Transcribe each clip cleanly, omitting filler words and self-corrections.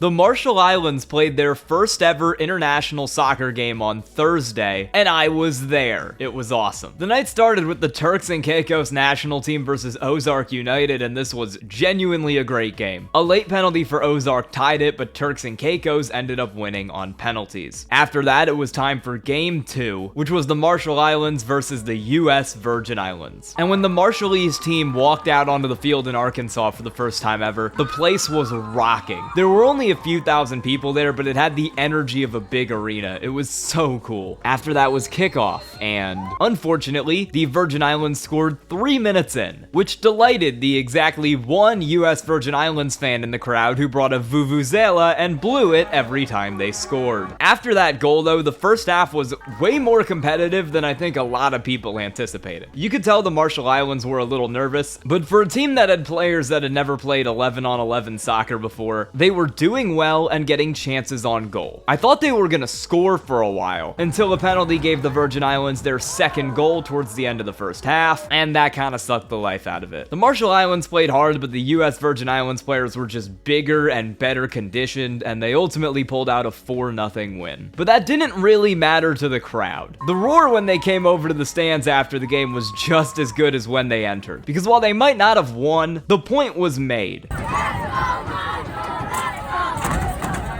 The Marshall Islands played their first ever international soccer game on Thursday, and I was there. It was awesome. The night started with the Turks and Caicos national team versus Ozark United, and this was genuinely a great game. A late penalty for Ozark tied it, but Turks and Caicos ended up winning on penalties. After that, it was time for Game 2, which was the Marshall Islands versus the US Virgin Islands. And when the Marshallese team walked out onto the field in Arkansas for the first time ever, the place was rocking. There were only a few thousand people there, but it had the energy of a big arena. It was so cool. After that was kickoff, and unfortunately, the Virgin Islands scored 3 minutes in, which delighted the exactly one US Virgin Islands fan in the crowd who brought a vuvuzela and blew it every time they scored. After that goal though, the first half was way more competitive than I think a lot of people anticipated. You could tell the Marshall Islands were a little nervous, but for a team that had players that had never played 11-on-11 soccer before, they were doing well and getting chances on goal. I thought they were gonna score for a while, until a penalty gave the Virgin Islands their second goal towards the end of the first half, and that kind of sucked the life out of it. The Marshall Islands played hard, but the US Virgin Islands players were just bigger and better conditioned, and they ultimately pulled out a 4-0 win. But that didn't really matter to the crowd. The roar when they came over to the stands after the game was just as good as when they entered, because while they might not have won, the point was made.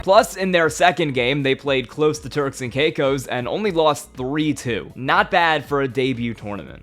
Plus, in their second game, they played close to Turks and Caicos and only lost 3-2. Not bad for a debut tournament.